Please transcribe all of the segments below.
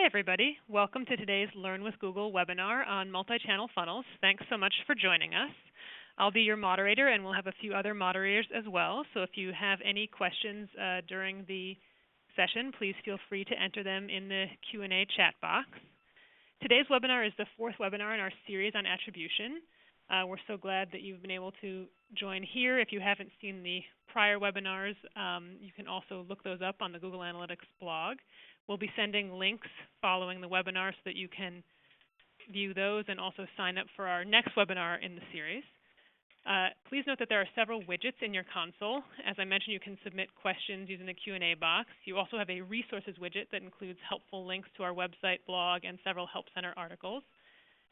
Hi, everybody. Welcome to today's Learn with Google webinar on multi-channel funnels. Thanks so much for joining us. I'll be your moderator, and we'll have a few other moderators as well. So if you have any questions during the session, please feel free to enter them in the Q&A chat box. Today's webinar is the fourth webinar in our series on attribution. We're so glad that you've been able to join here. If you haven't seen the prior webinars, you can also look those up on the Google Analytics blog. We'll be sending links following the webinar so that you can view those and also sign up for our next webinar in the series. Please note that there are several widgets in your console. As I mentioned, you can submit questions using the Q&A box. You also have a resources widget that includes helpful links to our website, blog, and several Help Center articles.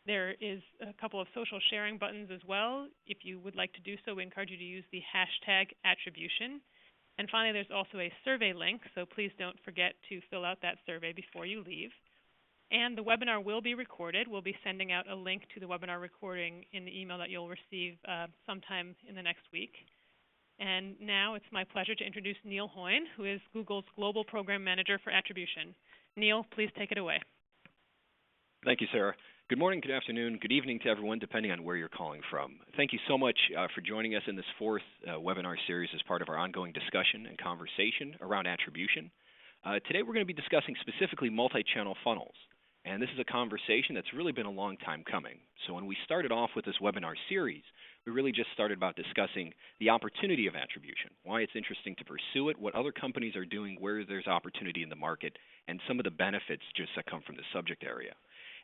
There is a couple of social sharing buttons as well. If you would like to do so, we encourage you to use the hashtag attribution. And finally, there's also a survey link, so please don't forget to fill out that survey before you leave. And the webinar will be recorded. We'll be sending out a link to the webinar recording in the email that you'll receive sometime in the next week. And now it's my pleasure to introduce Neil Hoyne, who is Google's Global Program Manager for Attribution. Neil, please take it away. Thank you, Sarah. Good morning, good afternoon, good evening to everyone, depending on where you're calling from. Thank you so much for joining us in this fourth webinar series as part of our ongoing discussion and conversation around attribution. Today we're going to be discussing specifically multi-channel funnels. And this is a conversation that's really been a long time coming. So when we started off with this webinar series, we really just started about discussing the opportunity of attribution, why it's interesting to pursue it, what other companies are doing, where there's opportunity in the market, and some of the benefits just that come from the subject area.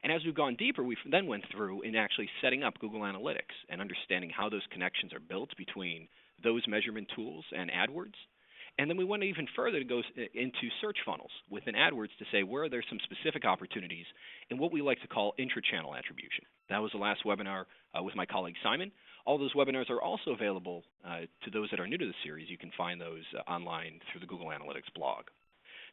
And as we've gone deeper, we then went through in actually setting up Google Analytics and understanding how those connections are built between those measurement tools and AdWords. And then we went even further to go into search funnels within AdWords to say where are there some specific opportunities in what we like to call intra-channel attribution. That was the last webinar with my colleague Simon. All those webinars are also available to those that are new to the series. You can find those online through the Google Analytics blog.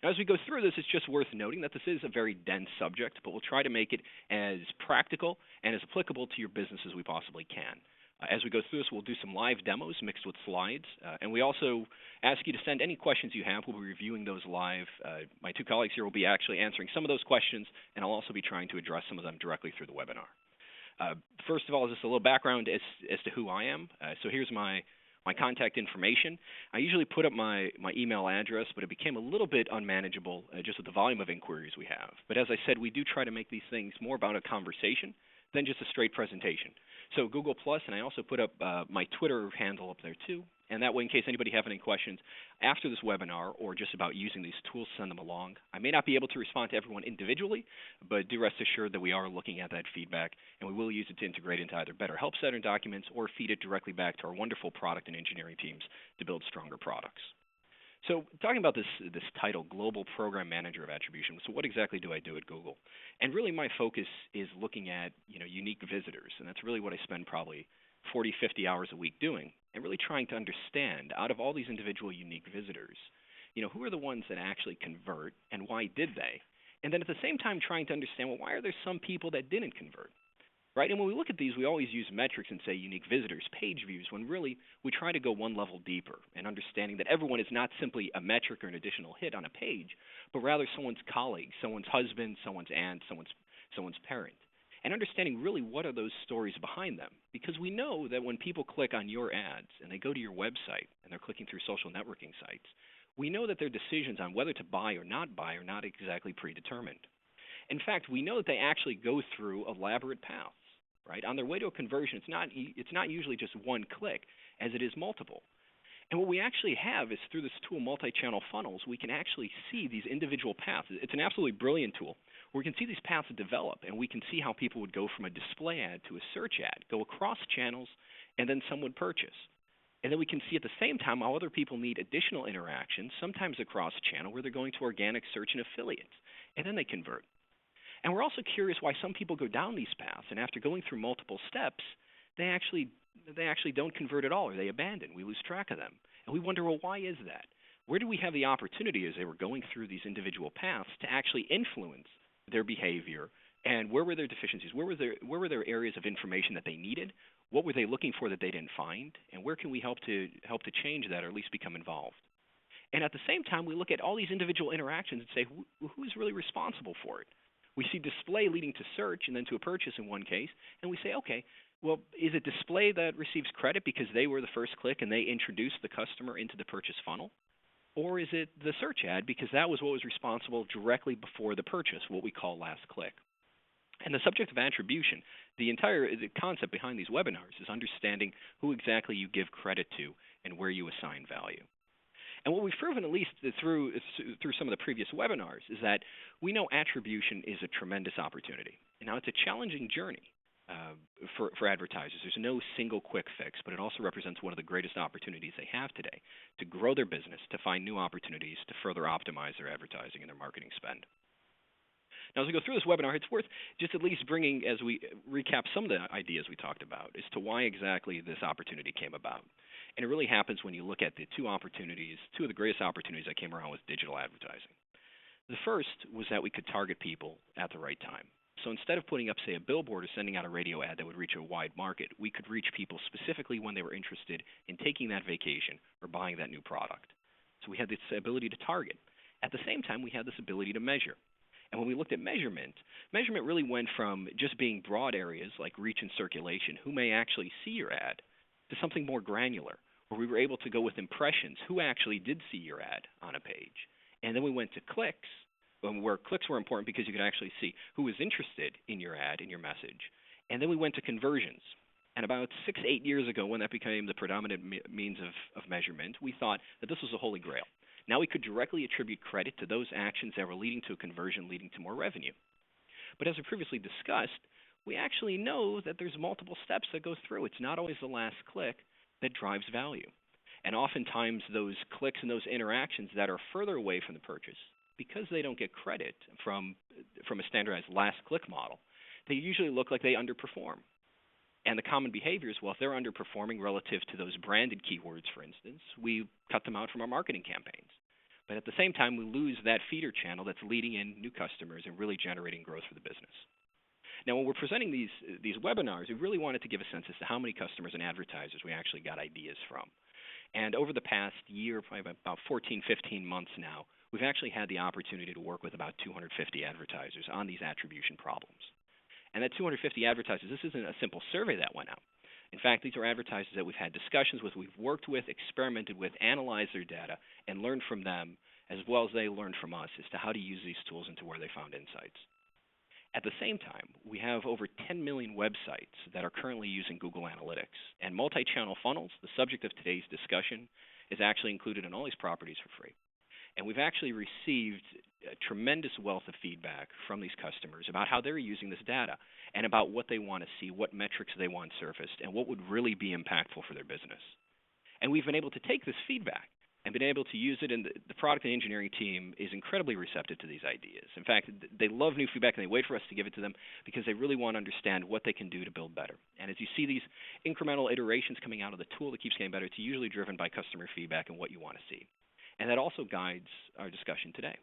Now, as we go through this, it's just worth noting that this is a very dense subject, but we'll try to make it as practical and as applicable to your business as we possibly can. As we go through this, we'll do some live demos mixed with slides, and we also ask you to send any questions you have. We'll be reviewing those live. My two colleagues here will be actually answering some of those questions, and I'll also be trying to address some of them directly through the webinar. First of all, just a little background as to who I am. So here's my contact information. I usually put up my email address, but it became a little bit unmanageable just with the volume of inquiries we have. But as I said, we do try to make these things more about a conversation than just a straight presentation. So Google+, and I also put up my Twitter handle up there too. And that way, in case anybody have any questions after this webinar or just about using these tools, send them along. I may not be able to respond to everyone individually, but do rest assured that we are looking at that feedback, and we will use it to integrate into either better Help Center documents or feed it directly back to our wonderful product and engineering teams to build stronger products. So talking about this title, Global Program Manager of Attribution, so what exactly do I do at Google? And really my focus is looking at unique visitors, and that's really what I spend probably 40, 50 hours a week doing, and really trying to understand, out of all these individual unique visitors, who are the ones that actually convert, and why did they? And then at the same time trying to understand, well, why are there some people that didn't convert? Right? And when we look at these, we always use metrics and say unique visitors, page views, when really we try to go one level deeper and understanding that everyone is not simply a metric or an additional hit on a page, but rather someone's colleague, someone's husband, someone's aunt, someone's parent. And understanding really what are those stories behind them. Because we know that when people click on your ads and they go to your website and they're clicking through social networking sites, we know that their decisions on whether to buy or not buy are not exactly predetermined. In fact, we know that they actually go through elaborate paths. Right? On their way to a conversion, it's not usually just one click, as it is multiple. And what we actually have is through this tool, Multichannel Funnels, we can actually see these individual paths. It's an absolutely brilliant tool where we can see these paths develop, and we can see how people would go from a display ad to a search ad, go across channels, and then some would purchase. And then we can see at the same time how other people need additional interactions, sometimes across channel, where they're going to organic search and affiliates, and then they convert. And we're also curious why some people go down these paths, and after going through multiple steps, they actually don't convert at all, or they abandon. We lose track of them. And we wonder, well, why is that? Where do we have the opportunity as they were going through these individual paths to actually influence their behavior, and where were their deficiencies? Where were there areas of information that they needed? What were they looking for that they didn't find? And where can we help to change that or at least become involved? And at the same time, we look at all these individual interactions and say, who's really responsible for it? We see display leading to search and then to a purchase in one case, and we say, okay, well, is it display that receives credit because they were the first click and they introduced the customer into the purchase funnel? Or is it the search ad because that was what was responsible directly before the purchase, what we call last click? And the subject of attribution, the concept behind these webinars is understanding who exactly you give credit to and where you assign value. And what we've proven, at least through some of the previous webinars, is that we know attribution is a tremendous opportunity. And now, it's a challenging journey for advertisers. There's no single quick fix, but it also represents one of the greatest opportunities they have today to grow their business, to find new opportunities, to further optimize their advertising and their marketing spend. Now, as we go through this webinar, it's worth just at least bringing, as we recap some of the ideas we talked about, as to why exactly this opportunity came about. And it really happens when you look at the two of the greatest opportunities that came around with digital advertising. The first was that we could target people at the right time. So instead of putting up, say, a billboard or sending out a radio ad that would reach a wide market, we could reach people specifically when they were interested in taking that vacation or buying that new product. So we had this ability to target. At the same time, we had this ability to measure. And when we looked at measurement really went from just being broad areas like reach and circulation, who may actually see your ad, to something more granular, where we were able to go with impressions, who actually did see your ad on a page. And then we went to clicks, where clicks were important because you could actually see who was interested in your ad, in your message. And then we went to conversions. And about 6 to 8 years ago, when that became the predominant means of measurement, we thought that this was a holy grail. Now we could directly attribute credit to those actions that were leading to a conversion, leading to more revenue. But as we previously discussed, we actually know that there's multiple steps that go through. It's not always the last click that drives value. And oftentimes those clicks and those interactions that are further away from the purchase, because they don't get credit from a standardized last click model, they usually look like they underperform. And the common behavior is, well, if they're underperforming relative to those branded keywords, for instance, we cut them out from our marketing campaigns. But at the same time, we lose that feeder channel that's leading in new customers and really generating growth for the business. Now, when we're presenting these webinars, we really wanted to give a sense as to how many customers and advertisers we actually got ideas from. And over the past year, probably about 14, 15 months now, we've actually had the opportunity to work with about 250 advertisers on these attribution problems. And that 250 advertisers, this isn't a simple survey that went out. In fact, these are advertisers that we've had discussions with, we've worked with, experimented with, analyzed their data, and learned from them, as well as they learned from us, as to how to use these tools and to where they found insights. At the same time, we have over 10 million websites that are currently using Google Analytics. And multi-channel funnels, the subject of today's discussion, is actually included in all these properties for free. And we've actually received a tremendous wealth of feedback from these customers about how they're using this data and about what they want to see, what metrics they want surfaced, and what would really be impactful for their business. And we've been able to take this feedback and been able to use it, and the product and engineering team is incredibly receptive to these ideas. In fact, they love new feedback, and they wait for us to give it to them because they really want to understand what they can do to build better. And as you see these incremental iterations coming out of the tool that keeps getting better, it's usually driven by customer feedback and what you want to see. And that also guides our discussion today.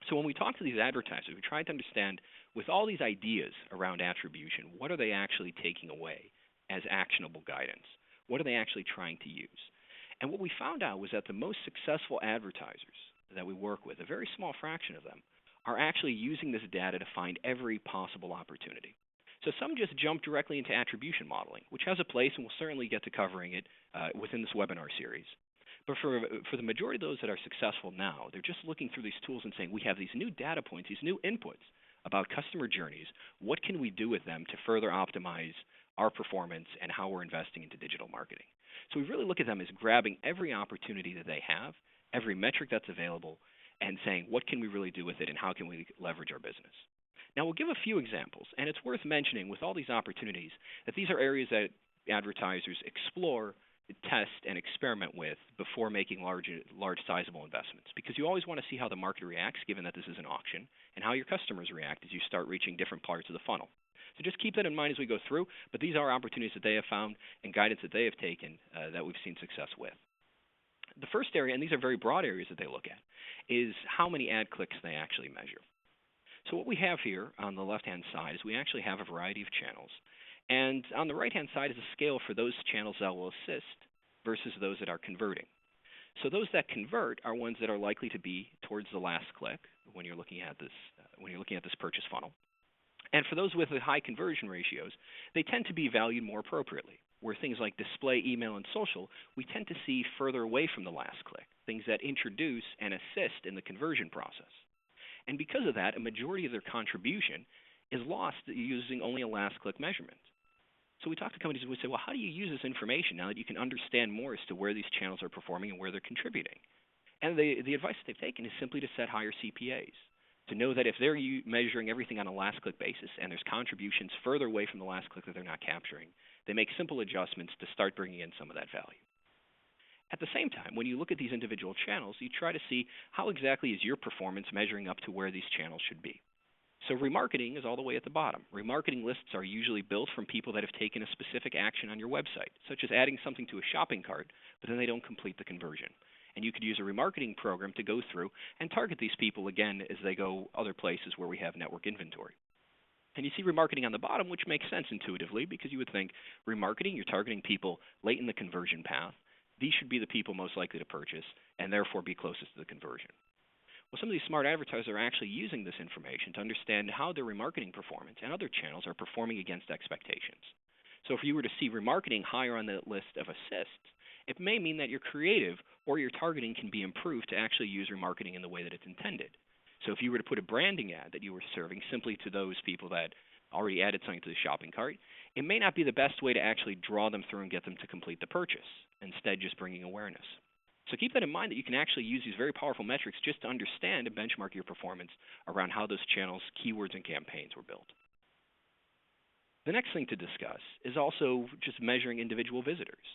So when we talk to these advertisers, we try to understand, with all these ideas around attribution, what are they actually taking away as actionable guidance? What are they actually trying to use? And what we found out was that the most successful advertisers that we work with, a very small fraction of them, are actually using this data to find every possible opportunity. So some just jump directly into attribution modeling, which has a place, and we'll certainly get to covering it within this webinar series. But for the majority of those that are successful now, they're just looking through these tools and saying, we have these new data points, these new inputs about customer journeys. What can we do with them to further optimize our performance and how we're investing into digital marketing? So we really look at them as grabbing every opportunity that they have, every metric that's available, and saying, what can we really do with it and how can we leverage our business? Now, we'll give a few examples, and it's worth mentioning with all these opportunities that these are areas that advertisers explore, test, and experiment with before making large sizable investments, because you always want to see how the market reacts, given that this is an auction, and how your customers react as you start reaching different parts of the funnel. So just keep that in mind as we go through, but these are opportunities that they have found and guidance that they have taken that we've seen success with. The first area, and these are very broad areas that they look at, is how many ad clicks they actually measure. So what we have here on the left-hand side is we actually have a variety of channels. And on the right-hand side is a scale for those channels that will assist versus those that are converting. So those that convert are ones that are likely to be towards the last click when you're looking at this purchase funnel. And for those with the high conversion ratios, they tend to be valued more appropriately. Where things like display, email, and social, we tend to see further away from the last click, things that introduce and assist in the conversion process. And because of that, a majority of their contribution is lost using only a last click measurement. So we talk to companies and we say, well, how do you use this information now that you can understand more as to where these channels are performing and where they're contributing? And the advice they've taken is simply to set higher CPAs, to know that if they're measuring everything on a last click basis and there's contributions further away from the last click that they're not capturing, they make simple adjustments to start bringing in some of that value. At the same time, when you look at these individual channels, you try to see how exactly is your performance measuring up to where these channels should be. So remarketing is all the way at the bottom. Remarketing lists are usually built from people that have taken a specific action on your website, such as adding something to a shopping cart, but then they don't complete the conversion. And you could use a remarketing program to go through and target these people again as they go other places where we have network inventory. And you see remarketing on the bottom, which makes sense intuitively because you would think remarketing, you're targeting people late in the conversion path. These should be the people most likely to purchase and therefore be closest to the conversion. Well, some of these smart advertisers are actually using this information to understand how their remarketing performance and other channels are performing against expectations. So if you were to see remarketing higher on the list of assists, it may mean that your creative or your targeting can be improved to actually use remarketing in the way that it's intended. So if you were to put a branding ad that you were serving simply to those people that already added something to the shopping cart, it may not be the best way to actually draw them through and get them to complete the purchase, instead just bringing awareness. So keep that in mind that you can actually use these very powerful metrics just to understand and benchmark your performance around how those channels, keywords, and campaigns were built. The next thing to discuss is also just measuring individual visitors.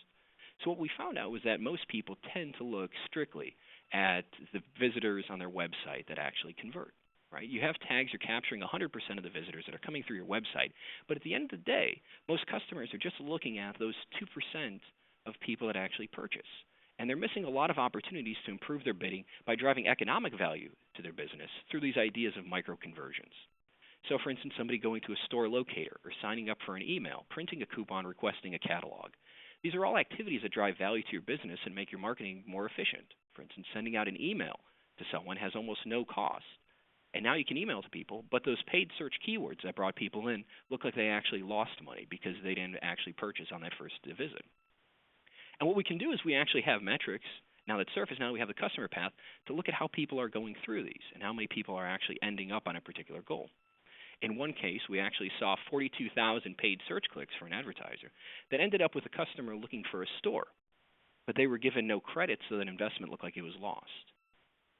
So what we found out was that most people tend to look strictly at the visitors on their website that actually convert. Right? You have tags, you're capturing 100% of the visitors that are coming through your website, but at the end of the day, most customers are just looking at those 2% of people that actually purchase. And they're missing a lot of opportunities to improve their bidding by driving economic value to their business through these ideas of micro-conversions. So for instance, somebody going to a store locator or signing up for an email, printing a coupon, requesting a catalog. These are all activities that drive value to your business and make your marketing more efficient. For instance, sending out an email to someone has almost no cost. And now you can email to people, but those paid search keywords that brought people in look like they actually lost money because they didn't actually purchase on that first visit. And what we can do is we actually have metrics now that surface, now we have the customer path to look at how people are going through these and how many people are actually ending up on a particular goal. In one case, we actually saw 42,000 paid search clicks for an advertiser that ended up with a customer looking for a store, but they were given no credit, so that investment looked like it was lost.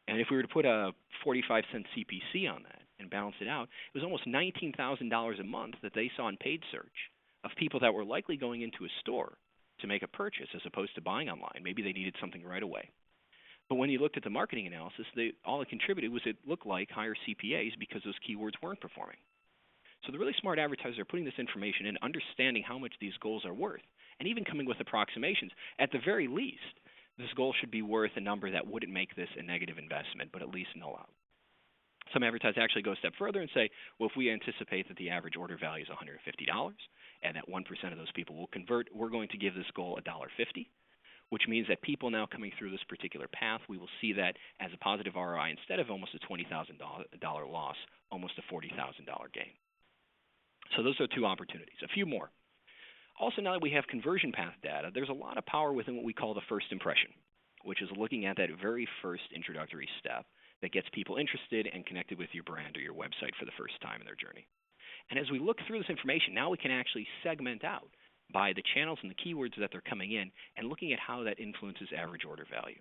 And if we were to put a 45-cent CPC on that and balance it out, it was almost $19,000 a month that they saw in paid search of people that were likely going into a store to make a purchase as opposed to buying online. Maybe they needed something right away. But when you looked at the marketing analysis, all it contributed was it looked like higher CPAs because those keywords weren't performing. So the really smart advertisers are putting this information in, understanding how much these goals are worth, and even coming with approximations. At the very least, this goal should be worth a number that wouldn't make this a negative investment, but at least null out. Some advertisers actually go a step further and say, well, if we anticipate that the average order value is $150 and that 1% of those people will convert, we're going to give this goal $1.50, which means that people now coming through this particular path, we will see that as a positive ROI instead of almost a $20,000 loss, almost a $40,000 gain. So those are two opportunities. A few more. Also, now that we have conversion path data, there's a lot of power within what we call the first impression, which is looking at that very first introductory step that gets people interested and connected with your brand or your website for the first time in their journey. And as we look through this information, now we can actually segment out by the channels and the keywords that they're coming in and looking at how that influences average order value.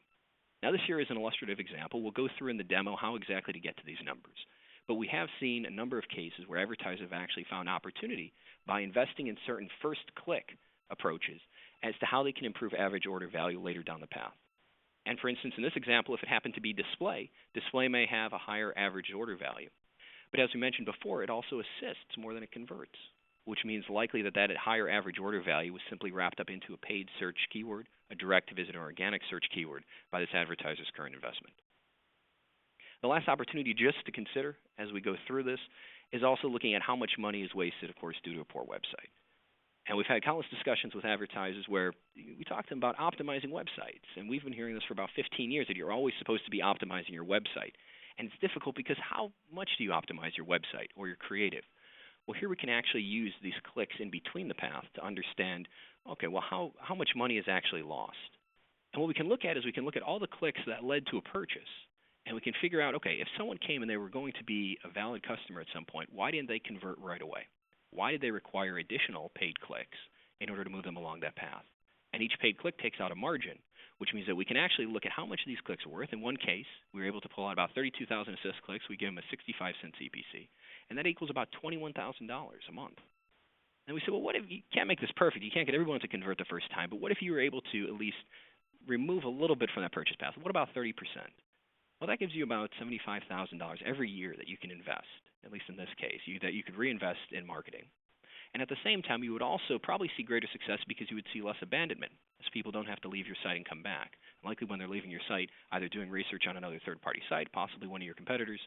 Now, this here is an illustrative example. We'll go through in the demo how exactly to get to these numbers. But we have seen a number of cases where advertisers have actually found opportunity by investing in certain first-click approaches as to how they can improve average order value later down the path. And for instance, in this example, if it happened to be display may have a higher average order value. But as we mentioned before, it also assists more than it converts, which means likely that higher average order value was simply wrapped up into a paid search keyword, a direct-to-visit or organic search keyword by this advertiser's current investment. The last opportunity just to consider as we go through this is also looking at how much money is wasted, of course, due to a poor website. And we've had countless discussions with advertisers where we talk to them about optimizing websites. And we've been hearing this for about 15 years, that you're always supposed to be optimizing your website. And it's difficult because how much do you optimize your website or your creative? Well, here we can actually use these clicks in between the path to understand, okay, well, how much money is actually lost? And what we can look at is we can look at all the clicks that led to a purchase. And we can figure out, okay, if someone came and they were going to be a valid customer at some point, why didn't they convert right away? Why did they require additional paid clicks in order to move them along that path? And each paid click takes out a margin, which means that we can actually look at how much these clicks are worth. In one case, we were able to pull out about 32,000 assist clicks. We give them a 65-cent CPC, and that equals about $21,000 a month. And we said, well, what if you can't make this perfect? You can't get everyone to convert the first time, but what if you were able to at least remove a little bit from that purchase path? What about 30%? Well, that gives you about $75,000 every year that you can invest, at least in this case, that you could reinvest in marketing. And at the same time, you would also probably see greater success because you would see less abandonment, as people don't have to leave your site and come back. And likely when they're leaving your site, either doing research on another third-party site, possibly one of your competitors,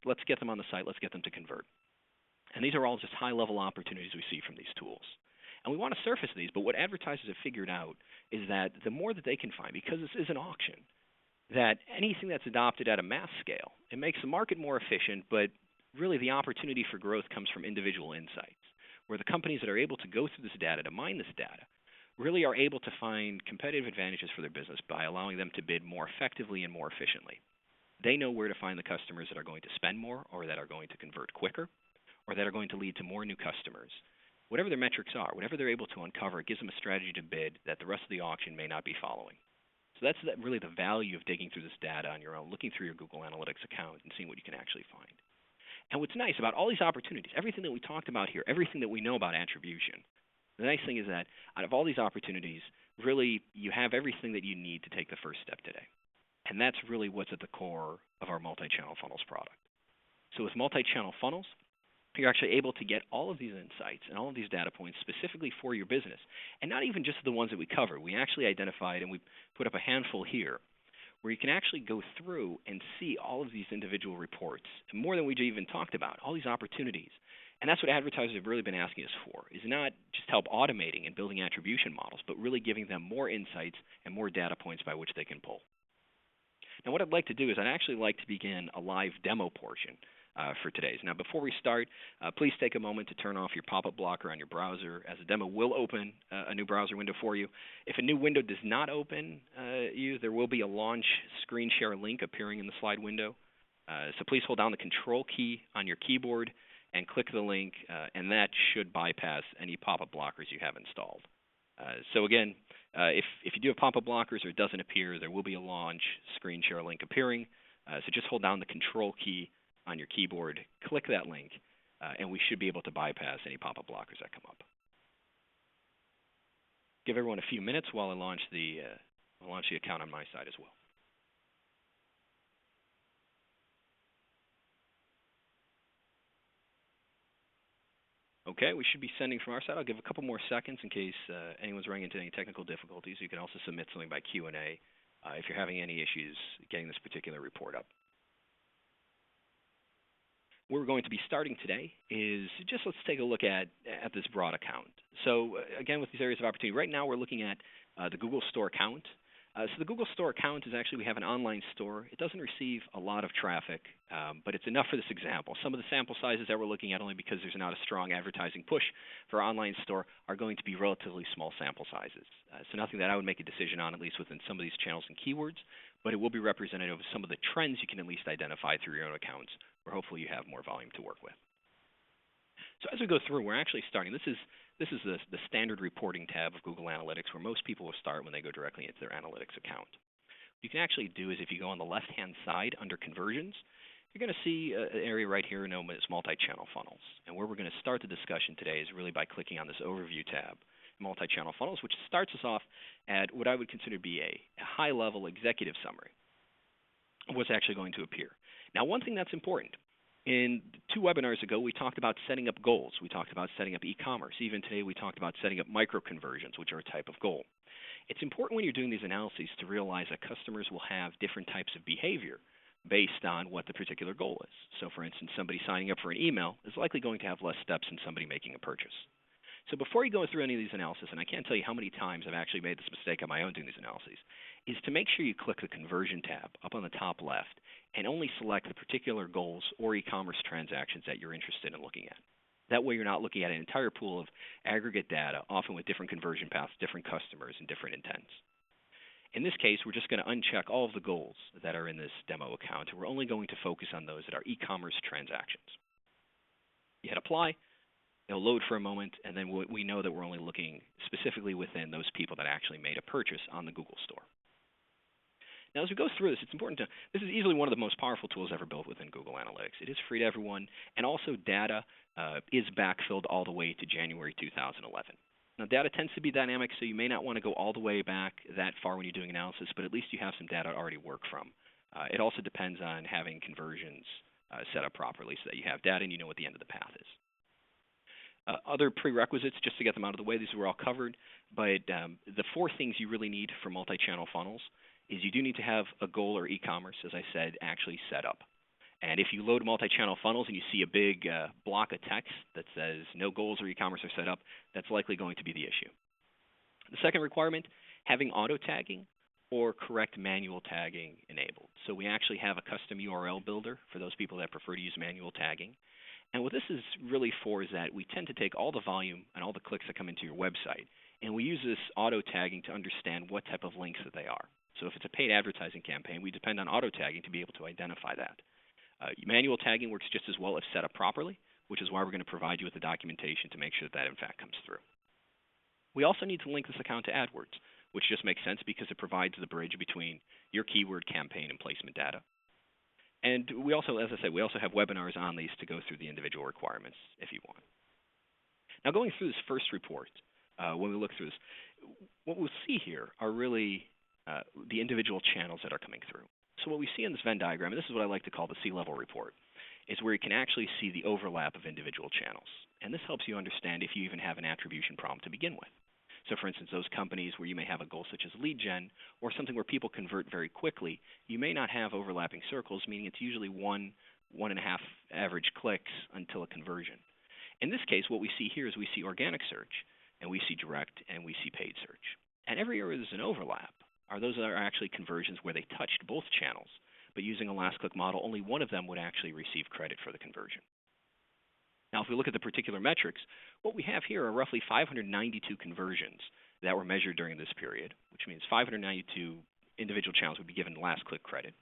let's get them on the site, let's get them to convert. And these are all just high-level opportunities we see from these tools. And we want to surface these, but what advertisers have figured out is that the more that they can find, because this is an auction, that anything that's adopted at a mass scale, it makes the market more efficient, but really the opportunity for growth comes from individual insights, where the companies that are able to go through this data, to mine this data, really are able to find competitive advantages for their business by allowing them to bid more effectively and more efficiently. They know where to find the customers that are going to spend more, or that are going to convert quicker, or that are going to lead to more new customers. Whatever their metrics are, whatever they're able to uncover, it gives them a strategy to bid that the rest of the auction may not be following. So that's really the value of digging through this data on your own, looking through your Google Analytics account and seeing what you can actually find. And what's nice about all these opportunities, everything that we talked about here, everything that we know about attribution, the nice thing is that out of all these opportunities, really you have everything that you need to take the first step today. And that's really what's at the core of our multi-channel funnels product. So with multi-channel funnels, you're actually able to get all of these insights and all of these data points specifically for your business. And not even just the ones that we covered. We actually identified, and we put up a handful here, where you can actually go through and see all of these individual reports, and more than we even talked about, all these opportunities. And that's what advertisers have really been asking us for, is not just help automating and building attribution models, but really giving them more insights and more data points by which they can pull. Now what I'd like to do is I'd actually like to begin a live demo portion for today's. Now, before we start, please take a moment to turn off your pop-up blocker on your browser, as a demo will open a new browser window for you. If a new window does not open there will be a launch screen share link appearing in the slide window. So please hold down the Control key on your keyboard and click the link, and that should bypass any pop-up blockers you have installed. So again, if you do have pop-up blockers or it doesn't appear, there will be a launch screen share link appearing. So just hold down the Control key on your keyboard, click that link, and we should be able to bypass any pop-up blockers that come up. Give everyone a few minutes while I launch the account on my side as well. Okay, we should be sending from our side. I'll give a couple more seconds in case anyone's running into any technical difficulties. You can also submit something by Q&A if you're having any issues getting this particular report up. Where we're going to be starting today is just let's take a look at this broad account. So again, with these areas of opportunity, right now we're looking at the Google Store account. So the Google Store account is actually, we have an online store. It doesn't receive a lot of traffic, but it's enough for this example. Some of the sample sizes that we're looking at, only because there's not a strong advertising push for our online store, are going to be relatively small sample sizes. So nothing that I would make a decision on, at least within some of these channels and keywords, but it will be representative of some of the trends you can at least identify through your own accounts, where hopefully you have more volume to work with. So as we go through, we're actually starting. This is the standard reporting tab of Google Analytics, where most people will start when they go directly into their analytics account. What you can actually do is if you go on the left-hand side under conversions, you're going to see an area right here known as multi-channel funnels. And where we're going to start the discussion today is really by clicking on this overview tab, multi-channel funnels, which starts us off at what I would consider to be a high-level executive summary of what's actually going to appear. Now, one thing that's important, in 2 webinars ago, we talked about setting up goals. We talked about setting up e-commerce. Even today, we talked about setting up micro-conversions, which are a type of goal. It's important when you're doing these analyses to realize that customers will have different types of behavior based on what the particular goal is. So, for instance, somebody signing up for an email is likely going to have less steps than somebody making a purchase. So before you go through any of these analysis, and I can't tell you how many times I've actually made this mistake on my own doing these analyses, is to make sure you click the conversion tab up on the top left and only select the particular goals or e-commerce transactions that you're interested in looking at. That way you're not looking at an entire pool of aggregate data, often with different conversion paths, different customers, and different intents. In this case, we're just going to uncheck all of the goals that are in this demo account, and we're only going to focus on those that are e-commerce transactions. You hit apply, it'll load for a moment, and then we know that we're only looking specifically within those people that actually made a purchase on the Google Store. Now, as we go through this, it's important to, this is easily one of the most powerful tools ever built within Google Analytics. It is free to everyone, and also data is backfilled all the way to January 2011. Now, data tends to be dynamic, so you may not want to go all the way back that far when you're doing analysis, but at least you have some data to already work from. It also depends on having conversions set up properly so that you have data and you know what the end of the path is. Other prerequisites, just to get them out of the way, these were all covered, but the four things you really need for multi-channel funnels is you do need to have a goal or e-commerce, as I said, actually set up. And if you load multi-channel funnels and you see a big block of text that says no goals or e-commerce are set up, that's likely going to be the issue. The second requirement, having auto-tagging or correct manual tagging enabled. So we actually have a custom URL builder for those people that prefer to use manual tagging. And what this is really for is that we tend to take all the volume and all the clicks that come into your website, and we use this auto-tagging to understand what type of links that they are. So if it's a paid advertising campaign, we depend on auto-tagging to be able to identify that. Manual tagging works just as well if set up properly, which is why we're going to provide you with the documentation to make sure that in fact comes through. We also need to link this account to AdWords, which just makes sense because it provides the bridge between your keyword campaign and placement data. And we also, as I said, we also have webinars on these to go through the individual requirements if you want. Now, going through this first report, when we look through this, what we'll see here are really the individual channels that are coming through. So what we see in this Venn diagram, and this is what I like to call the CLevel Report, is where you can actually see the overlap of individual channels. And this helps you understand if you even have an attribution problem to begin with. So for instance, those companies where you may have a goal such as lead gen or something where people convert very quickly, you may not have overlapping circles, meaning it's usually 1.5 average clicks until a conversion. In this case, what we see here is we see organic search, and we see direct, and we see paid search. And every area there's an overlap are those that are actually conversions where they touched both channels, but using a last click model, only one of them would actually receive credit for the conversion. Now, if we look at the particular metrics, what we have here are roughly 592 conversions that were measured during this period, which means 592 individual channels would be given last click credit.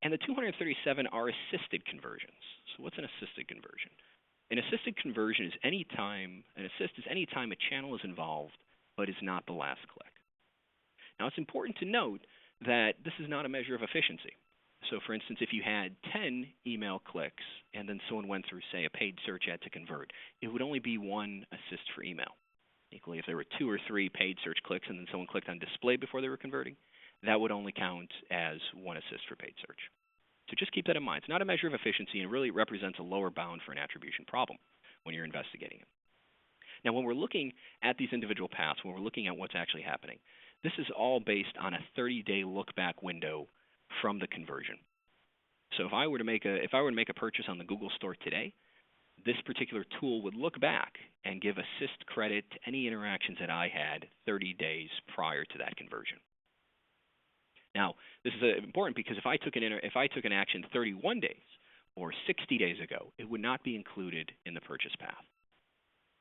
And the 237 are assisted conversions. So what's an assisted conversion? An assisted conversion is any time, an assist is any time a channel is involved, but is not the last click. Now, it's important to note that this is not a measure of efficiency. So, for instance, if you had 10 email clicks and then someone went through, say, a paid search ad to convert, it would only be one assist for email. Equally, if there were 2 or 3 paid search clicks and then someone clicked on display before they were converting, that would only count as one assist for paid search. So just keep that in mind. It's not a measure of efficiency, and really represents a lower bound for an attribution problem when you're investigating it. Now, when we're looking at these individual paths, when we're looking at what's actually happening, this is all based on a 30-day look-back window from the conversion. So if I were to make a purchase on the Google Store today, this particular tool would look back and give assist credit to any interactions that I had 30 days prior to that conversion. Now, this is important because if I took an action 31 days or 60 days ago, it would not be included in the purchase path.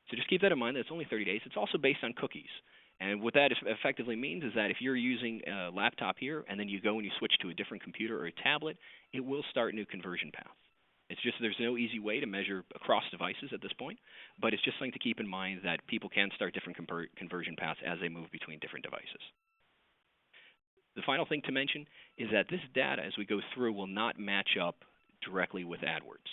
So just keep that in mind that it's only 30 days. It's also based on cookies. And what that effectively means is that if you're using a laptop here and then you go and you switch to a different computer or a tablet, it will start new conversion paths. It's just there's no easy way to measure across devices at this point, but it's just something to keep in mind that people can start different conversion paths as they move between different devices. The final thing to mention is that this data, as we go through, will not match up directly with AdWords.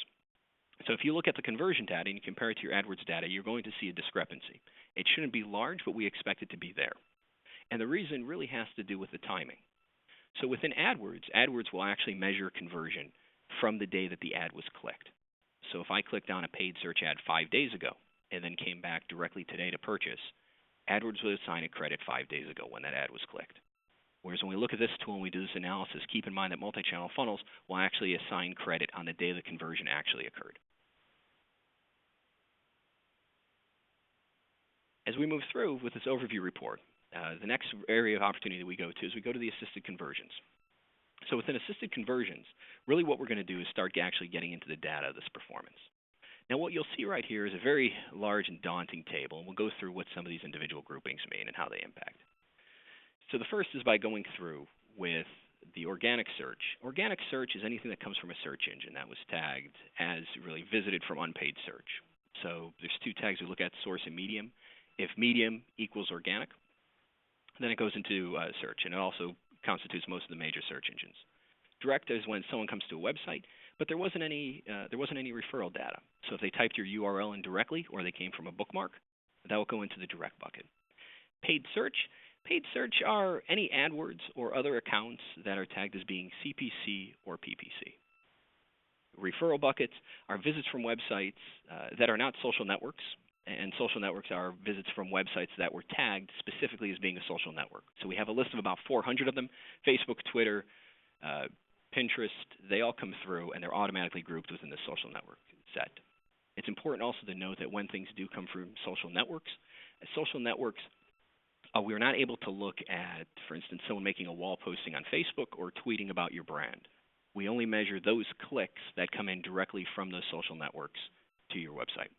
So if you look at the conversion data and you compare it to your AdWords data, you're going to see a discrepancy. It shouldn't be large, but we expect it to be there. And the reason really has to do with the timing. So within AdWords, AdWords will actually measure conversion from the day that the ad was clicked. So if I clicked on a paid search ad 5 days ago and then came back directly today to purchase, AdWords will assign a credit 5 days ago when that ad was clicked. Whereas when we look at this tool and we do this analysis, keep in mind that multi-channel funnels will actually assign credit on the day the conversion actually occurred. As we move through with this overview report, the next area of opportunity that we go to is we go to the assisted conversions. So within assisted conversions, really what we're going to do is start actually getting into the data of this performance. Now what you'll see right here is a very large and daunting table, and we'll go through what some of these individual groupings mean and how they impact. So the first is by going through with the organic search. Organic search is anything that comes from a search engine that was tagged as really visited from unpaid search. So there's two tags we look at, source and medium. If medium equals organic, then it goes into search, and it also constitutes most of the major search engines. Direct is when someone comes to a website, but there wasn't any referral data. So if they typed your URL in directly, or they came from a bookmark, that will go into the direct bucket. Paid search are any AdWords or other accounts that are tagged as being CPC or PPC. Referral buckets are visits from websites that are not social networks, and social networks are visits from websites that were tagged specifically as being a social network. So we have a list of about 400 of them: Facebook, Twitter, Pinterest. They all come through, and they're automatically grouped within the social network set. It's important also to note that when things do come from social networks, we are not able to look at, for instance, someone making a wall posting on Facebook or tweeting about your brand. We only measure those clicks that come in directly from those social networks to your website.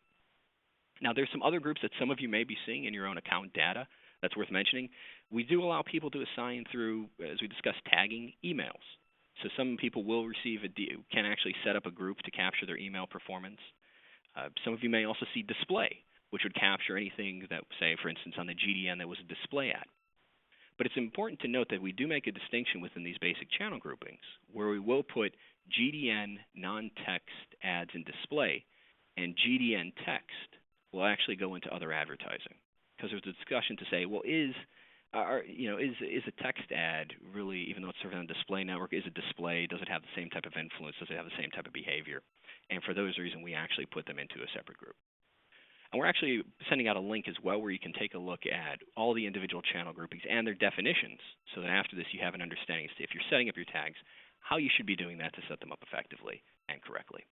Now, there's some other groups that some of you may be seeing in your own account data that's worth mentioning. We do allow people to assign through, as we discussed, tagging emails. So some people will receive can actually set up a group to capture their email performance. Some of you may also see display, which would capture anything that, say, for instance, on the GDN that was a display ad. But it's important to note that we do make a distinction within these basic channel groupings, where we will put GDN non-text ads in display, and GDN text will actually go into other advertising. Because there's a discussion to say, well, is a text ad really, even though it's served on a display network, is it display? Does it have the same type of influence? Does it have the same type of behavior? And for those reasons, we actually put them into a separate group. And we're actually sending out a link as well where you can take a look at all the individual channel groupings and their definitions, so that after this you have an understanding as to, if you're setting up your tags, how you should be doing that to set them up effectively and correctly.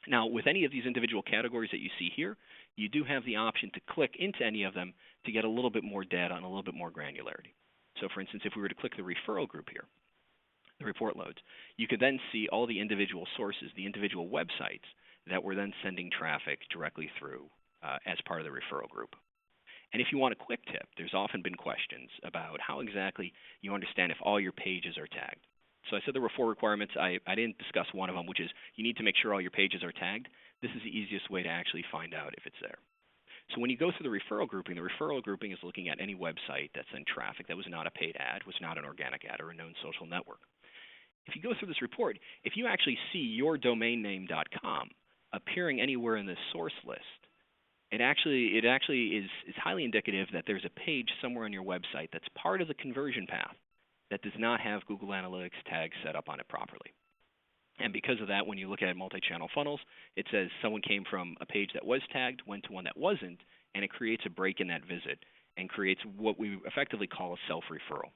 Now, with any of these individual categories that you see here, you do have the option to click into any of them to get a little bit more data and a little bit more granularity. So for instance, if we were to click the referral group here, the report loads, you could then see all the individual sources, the individual websites that were then sending traffic directly through as part of the referral group. And if you want a quick tip, there's often been questions about how exactly you understand if all your pages are tagged. So I said there were 4 requirements. I didn't discuss one of them, which is you need to make sure all your pages are tagged. This is the easiest way to actually find out if it's there. So when you go through the referral grouping is looking at any website that sent traffic that was not a paid ad, was not an organic ad, or a known social network. If you go through this report, if you actually see yourdomainname.com appearing anywhere in this source list, it actually is highly indicative that there's a page somewhere on your website that's part of the conversion path that does not have Google Analytics tags set up on it properly. And because of that, when you look at multi-channel funnels, it says someone came from a page that was tagged, went to one that wasn't, and it creates a break in that visit and creates what we effectively call a self-referral.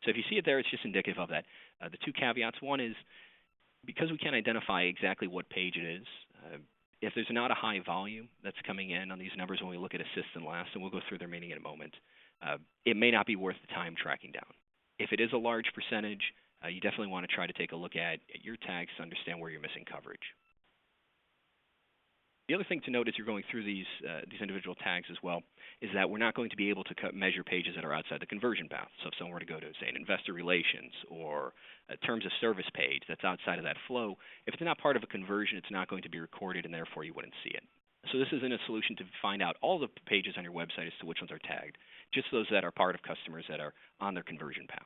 So if you see it there, it's just indicative of that. The 2 caveats. One is, because we can't identify exactly what page it is, if there's not a high volume that's coming in on these numbers when we look at assist and last, and we'll go through their meaning in a moment, it may not be worth the time tracking down. If it is a large percentage, you definitely want to try to take a look at your tags to understand where you're missing coverage. The other thing to note as you're going through these individual tags as well is that we're not going to be able to measure pages that are outside the conversion path. So if someone were to go to, say, an investor relations or a terms of service page that's outside of that flow, if it's not part of a conversion, it's not going to be recorded, and therefore you wouldn't see it. So this isn't a solution to find out all the pages on your website as to which ones are tagged, just those that are part of customers that are on their conversion paths.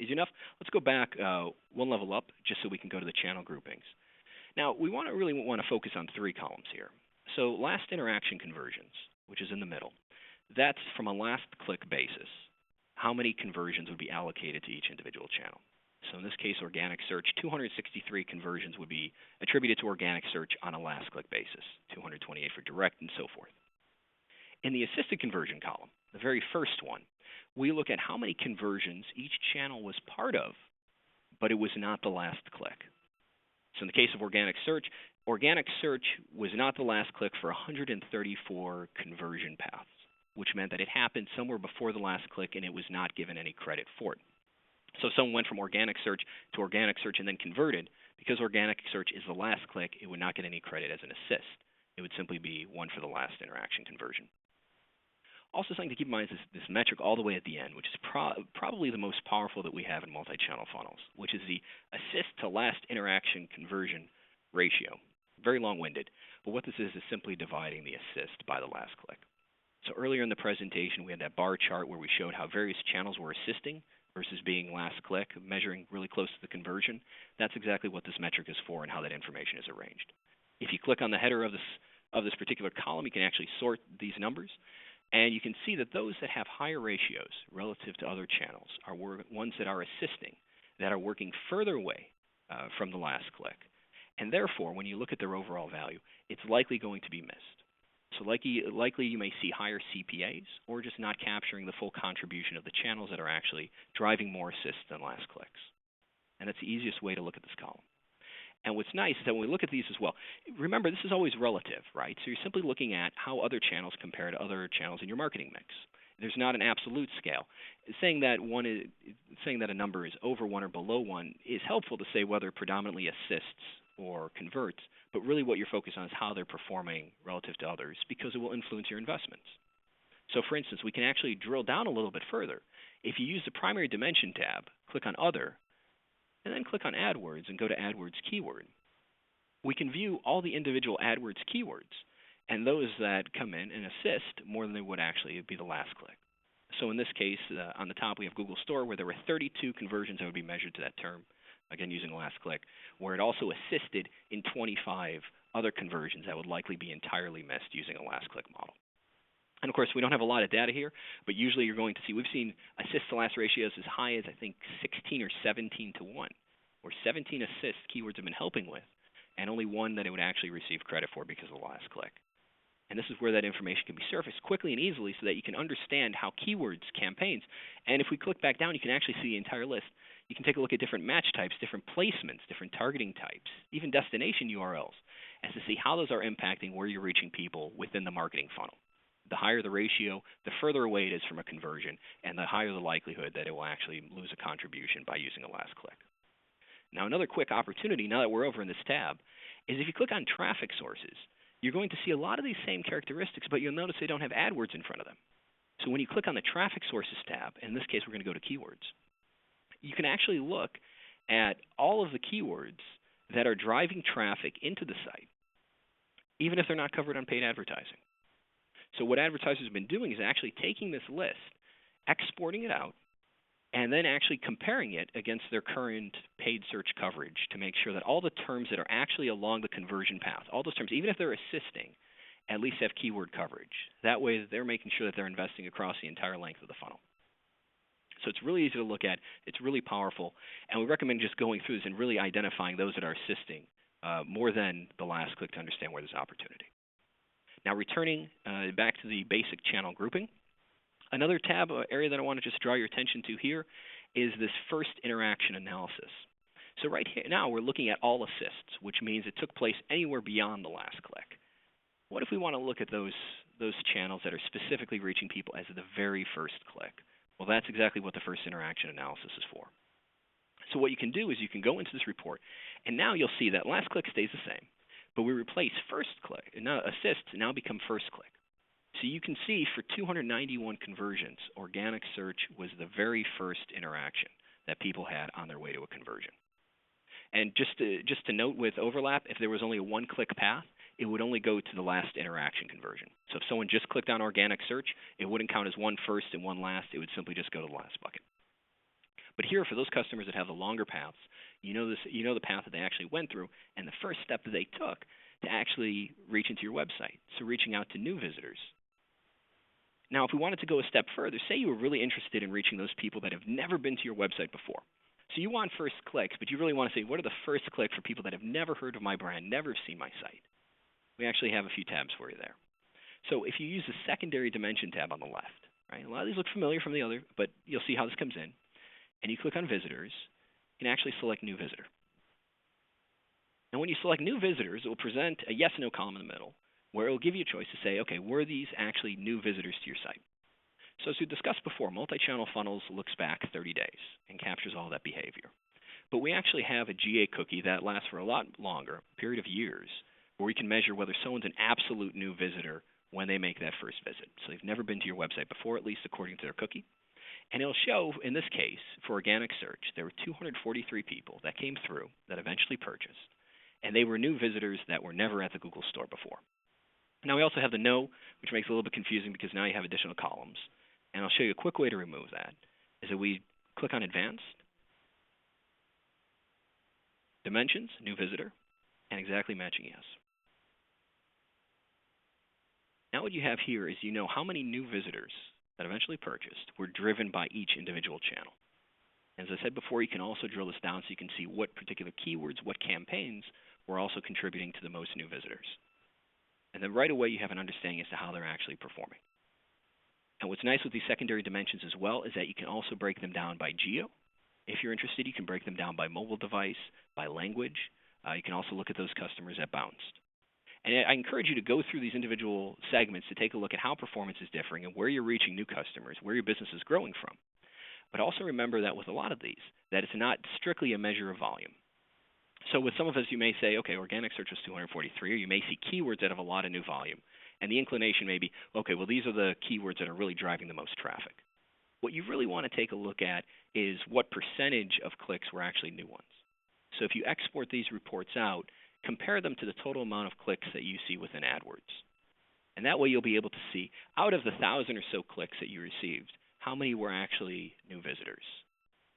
Easy enough? Let's go back one level up just so we can go to the channel groupings. Now, we really want to focus on 3 columns here. So last interaction conversions, which is in the middle, that's from a last click basis. How many conversions would be allocated to each individual channel? So in this case, organic search, 263 conversions would be attributed to organic search on a last click basis, 228 for direct, and so forth. In the assisted conversion column, the very first one, we look at how many conversions each channel was part of, but it was not the last click. So in the case of organic search was not the last click for 134 conversion paths, which meant that it happened somewhere before the last click and it was not given any credit for it. So if someone went from organic search to organic search and then converted, because organic search is the last click, it would not get any credit as an assist. It would simply be one for the last interaction conversion. Also, something to keep in mind is this metric all the way at the end, which is probably the most powerful that we have in multi-channel funnels, which is the assist to last interaction conversion ratio. Very long-winded, but what this is simply dividing the assist by the last click. So earlier in the presentation, we had that bar chart where we showed how various channels were assisting versus being last click, measuring really close to the conversion. That's exactly what this metric is for and how that information is arranged. If you click on the header of this particular column, you can actually sort these numbers. And you can see that those that have higher ratios relative to other channels are ones that are assisting, that are working further away from the last click. And therefore, when you look at their overall value, it's likely going to be missed. So likely you may see higher CPAs or just not capturing the full contribution of the channels that are actually driving more assists than last clicks. And that's the easiest way to look at this column. And what's nice is that when we look at these as well, remember, this is always relative, right? So you're simply looking at how other channels compare to other channels in your marketing mix. There's not an absolute scale. Saying that a number is over 1 or below 1 is helpful to say whether it predominantly assists or converts, but really what you're focused on is how they're performing relative to others, because it will influence your investments. So for instance, we can actually drill down a little bit further. If you use the primary dimension tab, click on Other, and then click on AdWords and go to AdWords keyword. We can view all the individual AdWords keywords and those that come in and assist more than they would actually be the last click. So in this case, on the top we have Google Store, where there were 32 conversions that would be measured to that term, again using the last click, where it also assisted in 25 other conversions that would likely be entirely missed using a last click model. And of course, we don't have a lot of data here, but usually you're going to see, we've seen assist to last ratios as high as I think 16 or 17 to 1, where 17 assist keywords have been helping with, and only 1 that it would actually receive credit for because of the last click. And this is where that information can be surfaced quickly and easily so that you can understand how keywords, campaigns, and if we click back down, you can actually see the entire list. You can take a look at different match types, different placements, different targeting types, even destination URLs, as to see how those are impacting where you're reaching people within the marketing funnel. The higher the ratio, the further away it is from a conversion, and the higher the likelihood that it will actually lose a contribution by using a last click. Now, another quick opportunity, now that we're over in this tab, is if you click on traffic sources, you're going to see a lot of these same characteristics, but you'll notice they don't have AdWords in front of them. So when you click on the traffic sources tab, in this case we're going to go to keywords, you can actually look at all of the keywords that are driving traffic into the site, even if they're not covered on paid advertising. So what advertisers have been doing is actually taking this list, exporting it out, and then actually comparing it against their current paid search coverage to make sure that all the terms that are actually along the conversion path, all those terms, even if they're assisting, at least have keyword coverage. That way they're making sure that they're investing across the entire length of the funnel. So it's really easy to look at. It's really powerful. And we recommend just going through this and really identifying those that are assisting more than the last click to understand where there's opportunity. Now, returning back to the basic channel grouping, another tab area that I want to just draw your attention to here is this first interaction analysis. So right here now we're looking at all assists, which means it took place anywhere beyond the last click. What if we want to look at those channels that are specifically reaching people as the very first click? Well, that's exactly what the first interaction analysis is for. So what you can do is you can go into this report, and now you'll see that last click stays the same, but we replace first click, and now assists now become first click. So you can see for 291 conversions, organic search was the very first interaction that people had on their way to a conversion. And just to note with overlap, if there was only a one-click path, it would only go to the last interaction conversion. So if someone just clicked on organic search, it wouldn't count as one first and one last. It would simply just go to the last bucket. But here, for those customers that have the longer paths, you know the path that they actually went through and the first step that they took to actually reach into your website, so reaching out to new visitors. Now, if we wanted to go a step further, say you were really interested in reaching those people that have never been to your website before. So you want first clicks, but you really want to say, what are the first clicks for people that have never heard of my brand, never seen my site? We actually have a few tabs for you there. So if you use the secondary dimension tab on the left, right? A lot of these look familiar from the other, but you'll see how this comes in. And you click on visitors, you can actually select new visitor. Now, when you select new visitors, it will present a yes or no column in the middle, where it will give you a choice to say, okay, were these actually new visitors to your site? So as we discussed before, multi-channel funnels looks back 30 days and captures all that behavior. But we actually have a GA cookie that lasts for a lot longer, a period of years, where we can measure whether someone's an absolute new visitor when they make that first visit. So they've never been to your website before, at least according to their cookie. And it'll show, in this case, for organic search, there were 243 people that came through that eventually purchased. And they were new visitors that were never at the Google store before. Now we also have the no, which makes it a little bit confusing because now you have additional columns. And I'll show you a quick way to remove that, is that we click on Advanced, Dimensions, New Visitor, and Exactly Matching Yes. Now what you have here is you know how many new visitors that eventually purchased were driven by each individual channel. As I said before, you can also drill this down so you can see what particular keywords, what campaigns were also contributing to the most new visitors. And then right away you have an understanding as to how they're actually performing. And what's nice with these secondary dimensions as well is that you can also break them down by geo. If you're interested, you can break them down by mobile device, by language. You can also look at those customers that bounced. And I encourage you to go through these individual segments to take a look at how performance is differing and where you're reaching new customers, where your business is growing from. But also remember that with a lot of these, that it's not strictly a measure of volume. So with some of us, you may say, okay, organic search was 243, or you may see keywords that have a lot of new volume. And the inclination may be, okay, well, these are the keywords that are really driving the most traffic. What you really want to take a look at is what percentage of clicks were actually new ones. So if you export these reports out, compare them to the total amount of clicks that you see within AdWords. And that way you'll be able to see, out of the 1,000 or so clicks that you received, how many were actually new visitors.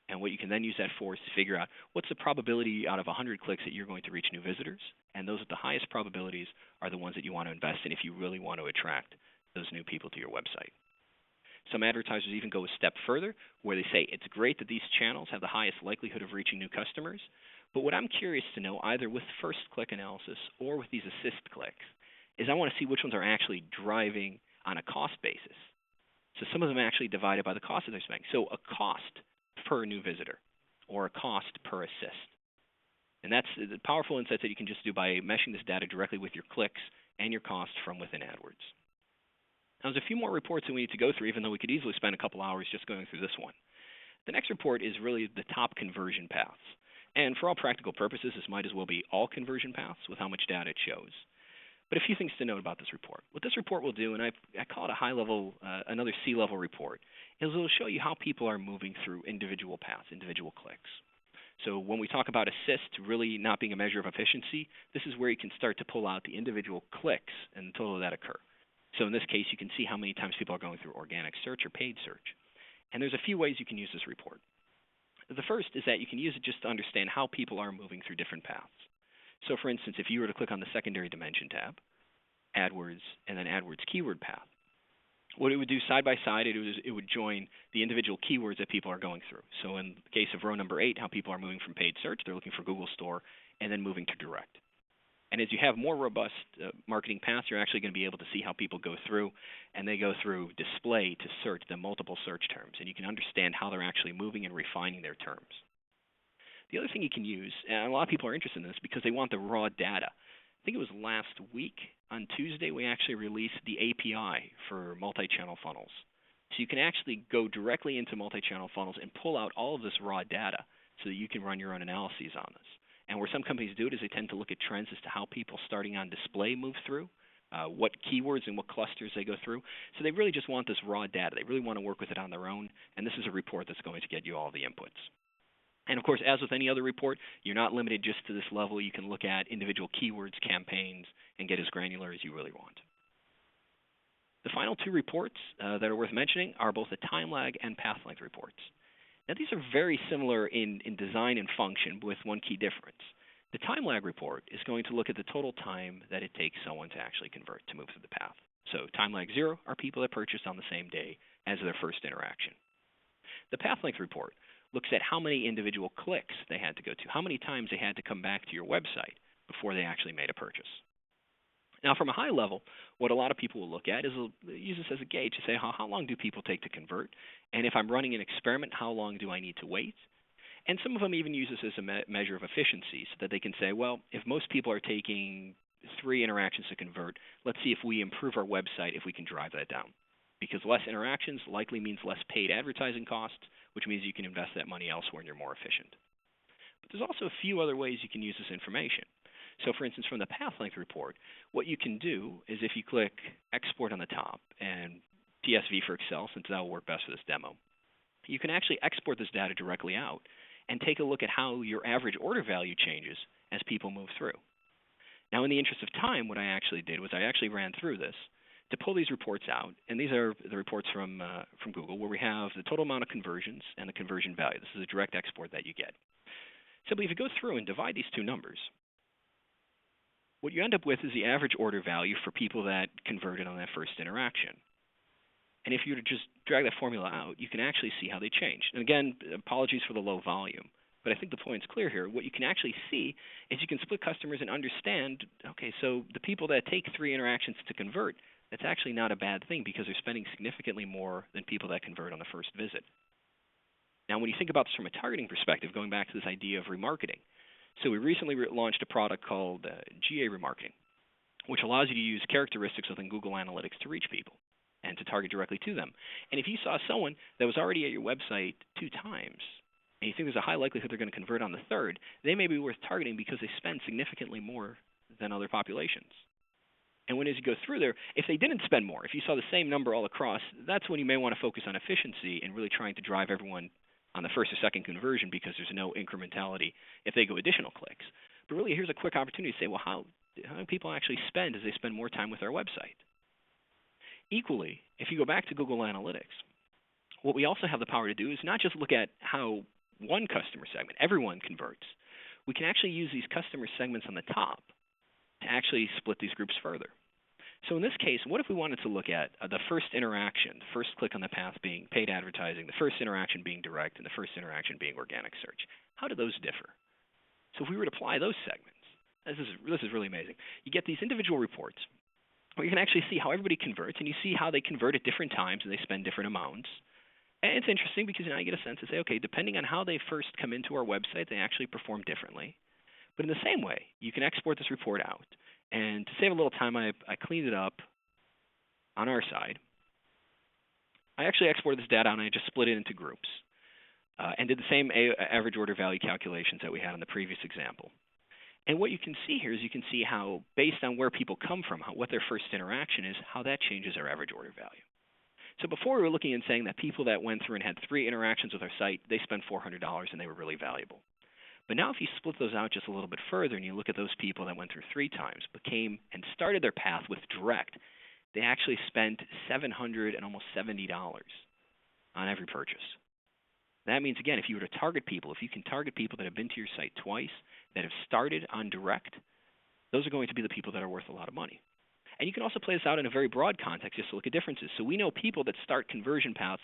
And what you can then use that for is to figure out what's the probability out of 100 clicks that you're going to reach new visitors. And those with the highest probabilities are the ones that you want to invest in if you really want to attract those new people to your website. Some advertisers even go a step further where they say it's great that these channels have the highest likelihood of reaching new customers. But what I'm curious to know, either with first click analysis or with these assist clicks, is I want to see which ones are actually driving on a cost basis. So some of them actually divided by the cost that they're spending. So a cost per new visitor or a cost per assist. And that's the powerful insights that you can just do by meshing this data directly with your clicks and your costs from within AdWords. Now, there's a few more reports that we need to go through, even though we could easily spend a couple hours just going through this one. The next report is really the top conversion paths. And for all practical purposes, this might as well be all conversion paths with how much data it shows. But a few things to note about this report. What this report will do, and I call it a high-level, another CLevel report, is it will show you how people are moving through individual paths, individual clicks. So when we talk about assist really not being a measure of efficiency, this is where you can start to pull out the individual clicks and the total that occur. So in this case, you can see how many times people are going through organic search or paid search. And there's a few ways you can use this report. The first is that you can use it just to understand how people are moving through different paths. So for instance, if you were to click on the secondary dimension tab, AdWords, and then AdWords keyword path, what it would do side by side, it would join the individual keywords that people are going through. So in the case of row number 8, how people are moving from paid search, they're looking for Google Store, and then moving to direct. And as you have more robust marketing paths, you're actually going to be able to see how people go through, and they go through display to search, the multiple search terms, and you can understand how they're actually moving and refining their terms. The other thing you can use, and a lot of people are interested in this because they want the raw data. I think it was last week on Tuesday we actually released the API for multi-channel funnels. So you can actually go directly into multi-channel funnels and pull out all of this raw data so that you can run your own analyses on this. And where some companies do it is they tend to look at trends as to how people starting on display move through, what keywords and what clusters they go through. So they really just want this raw data. They really want to work with it on their own, and this is a report that's going to get you all the inputs. And of course, as with any other report, you're not limited just to this level. You can look at individual keywords, campaigns, and get as granular as you really want. The final two reports that are worth mentioning are both the time lag and path length reports. Now, these are very similar in design and function, with one key difference. The time lag report is going to look at the total time that it takes someone to actually convert, to move through the path. So time lag 0 are people that purchased on the same day as their first interaction. The path length report looks at how many individual clicks they had to go to, how many times they had to come back to your website before they actually made a purchase. Now, from a high level, what a lot of people will look at is use this as a gauge to say, how long do people take to convert? And if I'm running an experiment, how long do I need to wait? And some of them even use this as a measure of efficiency, so that they can say, well, if most people are taking 3 interactions to convert, let's see if we improve our website, if we can drive that down. Because less interactions likely means less paid advertising costs, which means you can invest that money elsewhere and you're more efficient. But there's also a few other ways you can use this information. So for instance, from the path length report, what you can do is if you click export on the top and TSV for Excel, since that will work best for this demo, you can actually export this data directly out and take a look at how your average order value changes as people move through. Now, in the interest of time, what I actually did was I actually ran through this to pull these reports out, and these are the reports from Google, where we have the total amount of conversions and the conversion value. This is a direct export that you get. Simply, if you go through and divide these two numbers, what you end up with is the average order value for people that converted on that first interaction. And if you were to just drag that formula out, you can actually see how they changed. And again, apologies for the low volume, but I think the point's clear here. What you can actually see is you can split customers and understand, okay, so the people that take 3 interactions to convert, that's actually not a bad thing because they're spending significantly more than people that convert on the first visit. Now, when you think about this from a targeting perspective, going back to this idea of remarketing, so we recently launched a product called GA Remarketing, which allows you to use characteristics within Google Analytics to reach people and to target directly to them. And if you saw someone that was already at your website 2 times, and you think there's a high likelihood they're going to convert on the third, they may be worth targeting because they spend significantly more than other populations. And when as you go through there, if they didn't spend more, if you saw the same number all across, that's when you may want to focus on efficiency and really trying to drive everyone on the first or second conversion because there's no incrementality if they go additional clicks. But really, here's a quick opportunity to say, well, how do people actually spend as they spend more time with our website? Equally, if you go back to Google Analytics, what we also have the power to do is not just look at how one customer segment, everyone converts. We can actually use these customer segments on the top to actually split these groups further. So in this case, what if we wanted to look at the first interaction, the first click on the path being paid advertising, the first interaction being direct, and the first interaction being organic search? How do those differ? So if we were to apply those segments, this is really amazing. You get these individual reports where you can actually see how everybody converts, and you see how they convert at different times and they spend different amounts. And it's interesting because now you get a sense to say, okay, depending on how they first come into our website, they actually perform differently. But in the same way, you can export this report out. And to save a little time, I cleaned it up on our side. I actually exported this data out and I just split it into groups and did the same average order value calculations that we had in the previous example. And what you can see here is you can see how, based on where people come from, what their first interaction is, how that changes our average order value. So before we were looking and saying that people that went through and had 3 interactions with our site, they spent $400 and they were really valuable. But now if you split those out just a little bit further and you look at those people that went through 3 times but came and started their path with direct, they actually spent $700 and almost $70 on every purchase. That means, again, if you were to target people, if you can target people that have been to your site twice, that have started on direct, those are going to be the people that are worth a lot of money. And you can also play this out in a very broad context just to look at differences. So we know people that start conversion paths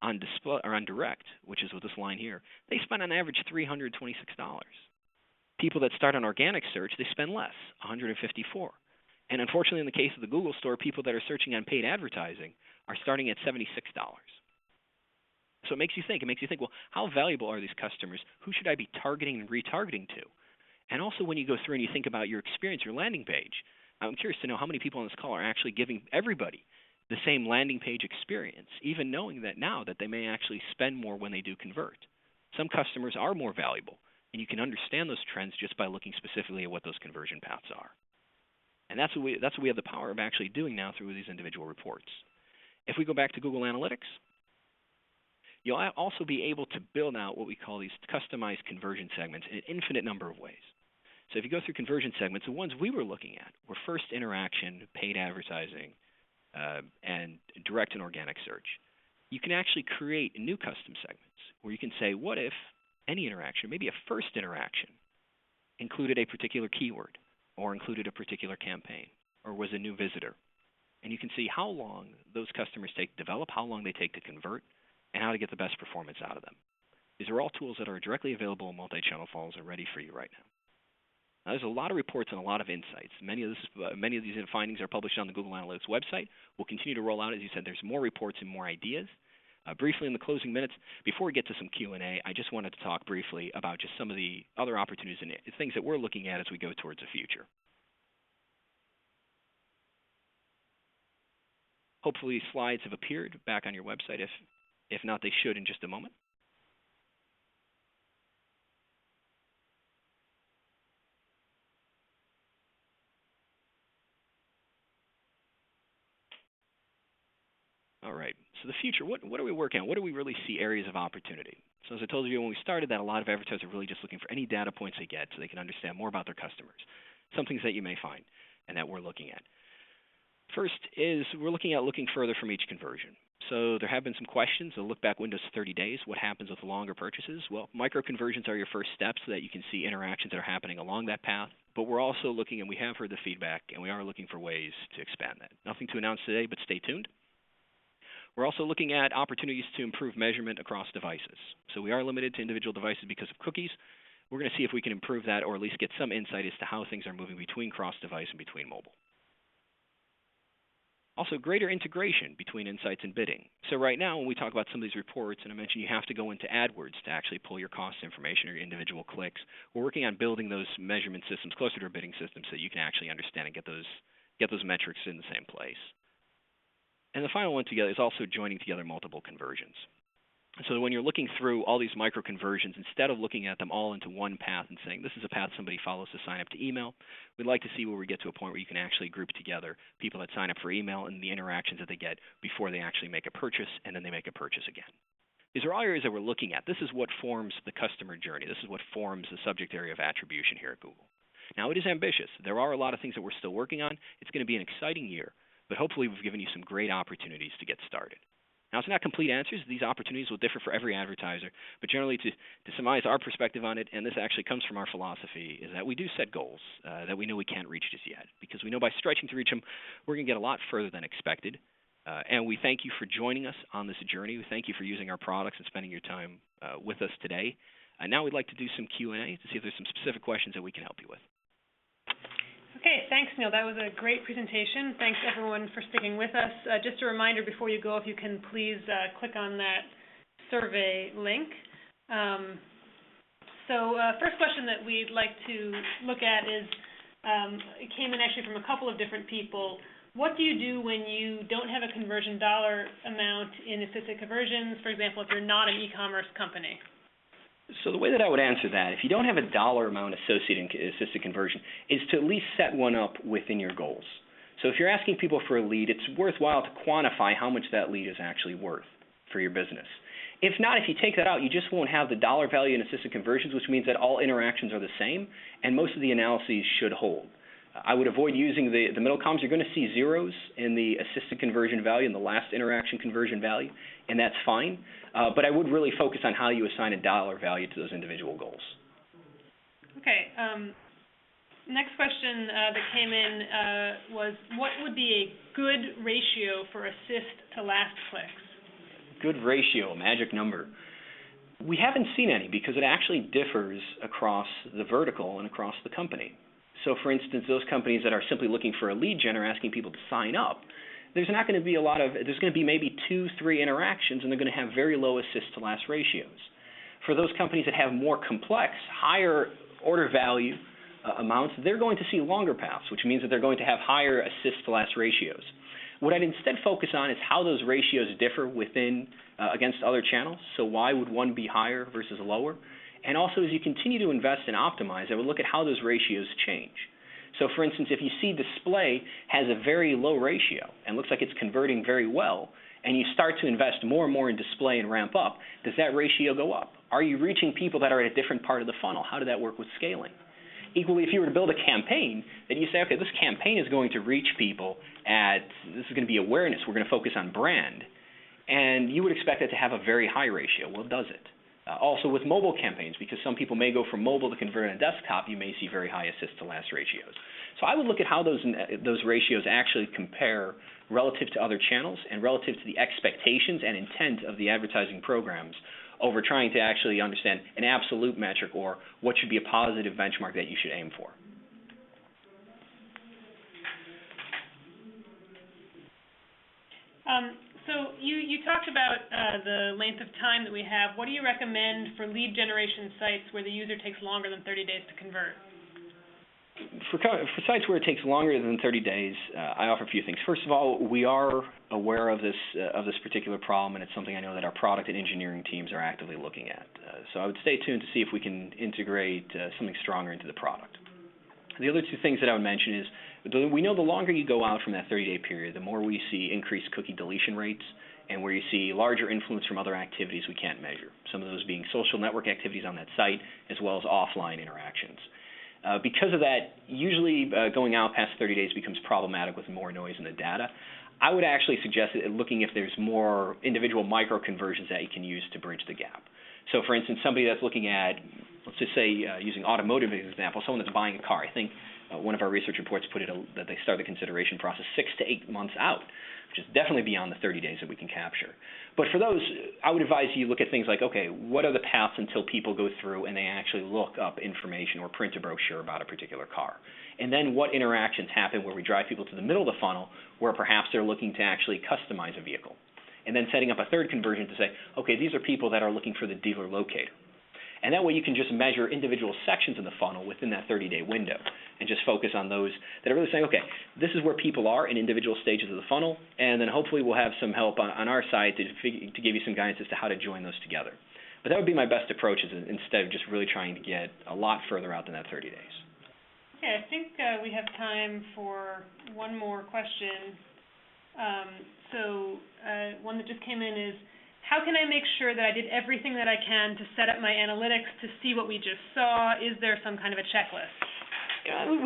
on display or on direct, which is with this line here, they spend on average $326. People that start on organic search, they spend less, $154. And unfortunately, in the case of the Google store, people that are searching on paid advertising are starting at $76. So it makes you think. It makes you think, well, how valuable are these customers? Who should I be targeting and retargeting to? And also when you go through and you think about your experience, your landing page, I'm curious to know how many people on this call are actually giving everybody the same landing page experience, even knowing that now that they may actually spend more when they do convert. Some customers are more valuable, and you can understand those trends just by looking specifically at what those conversion paths are. And that's what we have the power of actually doing now through these individual reports. If we go back to Google Analytics, you'll also be able to build out what we call these customized conversion segments in an infinite number of ways. So if you go through conversion segments, the ones we were looking at were first interaction, paid advertising, and direct and organic search. You can actually create new custom segments where you can say, what if any interaction, maybe a first interaction, included a particular keyword or included a particular campaign or was a new visitor. And you can see how long those customers take to develop, how long they take to convert, and how to get the best performance out of them. These are all tools that are directly available in Multichannel Funnels and ready for you right now. Now, there's a lot of reports and a lot of insights. Many of these findings are published on the Google Analytics website. We'll continue to roll out, as you said, there's more reports and more ideas. Briefly in the closing minutes, before we get to some Q&A, I just wanted to talk briefly about just some of the other opportunities and things that we're looking at as we go towards the future. Hopefully slides have appeared back on your website. If not, they should in just a moment. All right, so the future, what are we working on? What do we really see areas of opportunity? So as I told you when we started that a lot of advertisers are really just looking for any data points they get so they can understand more about their customers. Some things that you may find and that we're looking at. First is we're looking further from each conversion. So there have been some questions. The look back window's 30 days. What happens with longer purchases? Well, micro conversions are your first step so that you can see interactions that are happening along that path. But we're also looking, and we have heard the feedback, and we are looking for ways to expand that. Nothing to announce today, but stay tuned. We're also looking at opportunities to improve measurement across devices. So we are limited to individual devices because of cookies. We're going to see if we can improve that or at least get some insight as to how things are moving between cross-device and between mobile. Also, greater integration between insights and bidding. So right now, when we talk about some of these reports, and I mentioned you have to go into AdWords to actually pull your cost information or your individual clicks, we're working on building those measurement systems closer to our bidding system so that you can actually understand and get those metrics in the same place. And the final one together is also joining together multiple conversions. So when you're looking through all these micro conversions, instead of looking at them all into one path and saying, this is a path somebody follows to sign up to email, we'd like to see where we get to a point where you can actually group together people that sign up for email and the interactions that they get before they actually make a purchase, and then they make a purchase again. These are all areas that we're looking at. This is what forms the customer journey. This is what forms the subject area of attribution here at Google. Now, it is ambitious. There are a lot of things that we're still working on. It's going to be an exciting year, but hopefully we've given you some great opportunities to get started. Now, it's not complete answers. These opportunities will differ for every advertiser, but generally to surmise our perspective on it, and this actually comes from our philosophy, is that we do set goals that we know we can't reach just yet, because we know by stretching to reach them, we're going to get a lot further than expected. And we thank you for joining us on this journey. We thank you for using our products and spending your time with us today. Now we'd like to do some Q&A to see if there's some specific questions that we can help you with. Okay, thanks, Neil. That was a great presentation. Thanks, everyone, for sticking with us. Just a reminder before you go, if you can please click on that survey link. First question that we'd like to look at is, it came in actually from a couple of different people. What do you do when you don't have a conversion dollar amount in assisted conversions, for example, if you're not an e-commerce company? So the way that I would answer that, if you don't have a dollar amount associated in assisted conversion, is to at least set one up within your goals. So if you're asking people for a lead, it's worthwhile to quantify how much that lead is actually worth for your business. If not, if you take that out, you just won't have the dollar value in assisted conversions, which means that all interactions are the same, and most of the analyses should hold. I would avoid using the middle columns. You're going to see zeros in the assisted conversion value and the last interaction conversion value, and that's fine. But I would really focus on how you assign a dollar value to those individual goals. Okay. Next question that came in was, what would be a good ratio for assist to last clicks? Good ratio, a magic number. We haven't seen any because it actually differs across the vertical and across the company. So, for instance, those companies that are simply looking for a lead gen or asking people to sign up, there's not going to be there's going to be maybe 2-3 interactions, and they're going to have very low assist to last ratios. For those companies that have more complex, higher order value amounts, they're going to see longer paths, which means that they're going to have higher assist to last ratios. What I'd instead focus on is how those ratios differ within against other channels. So why would one be higher versus lower? And also, as you continue to invest and optimize, I would look at how those ratios change. So, for instance, if you see display has a very low ratio and looks like it's converting very well, and you start to invest more and more in display and ramp up, does that ratio go up? Are you reaching people that are at a different part of the funnel? How did that work with scaling? Equally, if you were to build a campaign, then you say, okay, this campaign is going to reach people this is going to be awareness. We're going to focus on brand. And you would expect it to have a very high ratio. Well, does it? Also with mobile campaigns, because some people may go from mobile to convert on a desktop, you may see very high assist to last ratios. So I would look at how those ratios actually compare relative to other channels and relative to the expectations and intent of the advertising programs over trying to actually understand an absolute metric or what should be a positive benchmark that you should aim for. So you talked about the length of time that we have. What do you recommend for lead generation sites where the user takes longer than 30 days to convert? For sites where it takes longer than 30 days, I offer a few things. First of all, we are aware of this particular problem, and it's something I know that our product and engineering teams are actively looking at. So I would stay tuned to see if we can integrate something stronger into the product. The other two things that I would mention is we know the longer you go out from that 30-day period, the more we see increased cookie deletion rates and where you see larger influence from other activities we can't measure, some of those being social network activities on that site as well as offline interactions. Because of that, usually going out past 30 days becomes problematic with more noise in the data. I would actually suggest looking if there's more individual micro-conversions that you can use to bridge the gap. So, for instance, somebody that's looking at, let's just say, using automotive as an example, someone that's buying a car. I think one of our research reports put it that they start the consideration process 6 to 8 months out, which is definitely beyond the 30 days that we can capture. But for those, I would advise you look at things like, okay, what are the paths until people go through and they actually look up information or print a brochure about a particular car? And then what interactions happen where we drive people to the middle of the funnel where perhaps they're looking to actually customize a vehicle? And then setting up a third conversion to say, okay, these are people that are looking for the dealer locator. And that way you can just measure individual sections of the funnel within that 30-day window and just focus on those that are really saying, okay, this is where people are in individual stages of the funnel, and then hopefully we'll have some help on our side to give you some guidance as to how to join those together. But that would be my best approach instead of just really trying to get a lot further out than that 30 days. Okay, I think we have time for one more question. One that just came in is, how can I make sure that I did everything that I can to set up my analytics to see what we just saw? Is there some kind of a checklist?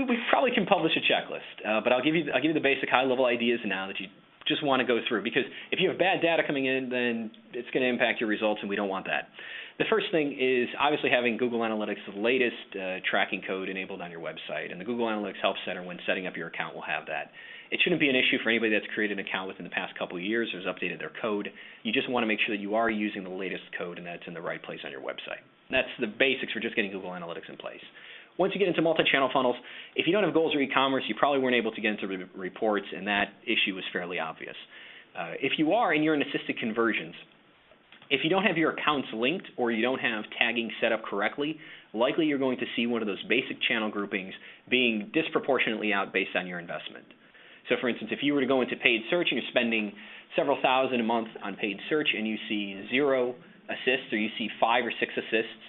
We probably can publish a checklist, but I'll give you the basic high-level ideas now that you just want to go through, because if you have bad data coming in, then it's going to impact your results, and we don't want that. The first thing is obviously having Google Analytics, the latest tracking code enabled on your website, and the Google Analytics Help Center, when setting up your account, will have that. It shouldn't be an issue for anybody that's created an account within the past couple of years or has updated their code. You just want to make sure that you are using the latest code and that it's in the right place on your website. And that's the basics for just getting Google Analytics in place. Once you get into multi-channel funnels, if you don't have goals or e-commerce, you probably weren't able to get into reports, and that issue is fairly obvious. If you are and you're in assisted conversions, if you don't have your accounts linked or you don't have tagging set up correctly, likely you're going to see one of those basic channel groupings being disproportionately out based on your investment. So, for instance, if you were to go into paid search and you're spending several thousand a month on paid search and you see 0 assists or you see 5 or 6 assists,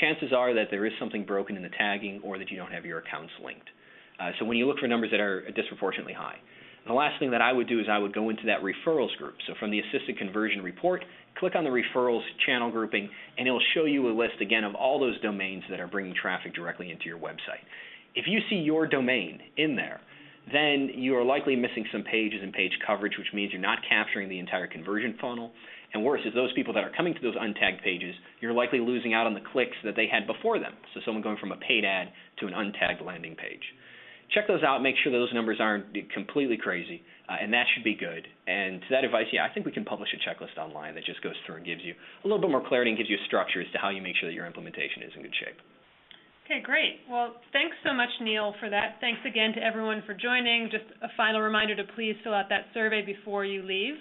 chances are that there is something broken in the tagging or that you don't have your accounts linked. So when you look for numbers that are disproportionately high. And the last thing that I would do is I would go into that referrals group. So from the assisted conversion report, click on the referrals channel grouping, and it'll show you a list, again, of all those domains that are bringing traffic directly into your website. If you see your domain in there, then you are likely missing some pages and page coverage, which means you're not capturing the entire conversion funnel. And worse is those people that are coming to those untagged pages, you're likely losing out on the clicks that they had before them. So someone going from a paid ad to an untagged landing page. Check those out, make sure those numbers aren't completely crazy, and that should be good. And to that advice, yeah, I think we can publish a checklist online that just goes through and gives you a little bit more clarity and gives you a structure as to how you make sure that your implementation is in good shape. Okay, great. Well, thanks so much, Neil, for that. Thanks again to everyone for joining. Just a final reminder to please fill out that survey before you leave.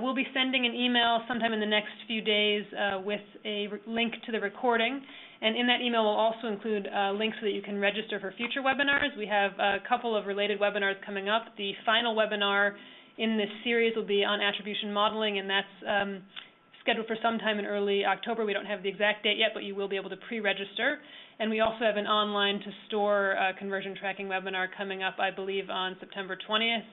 We'll be sending an email sometime in the next few days with a link to the recording. And in that email, we'll also include links so that you can register for future webinars. We have a couple of related webinars coming up. The final webinar in this series will be on attribution modeling, and that's scheduled for sometime in early October. We don't have the exact date yet, but you will be able to pre-register. And we also have an online-to-store conversion tracking webinar coming up, I believe, on September 20th.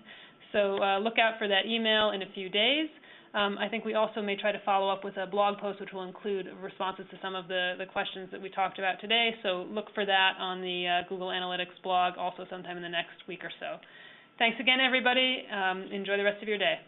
So look out for that email in a few days. I think we also may try to follow up with a blog post which will include responses to some of the questions that we talked about today. So look for that on the Google Analytics blog also sometime in the next week or so. Thanks again, everybody. Enjoy the rest of your day.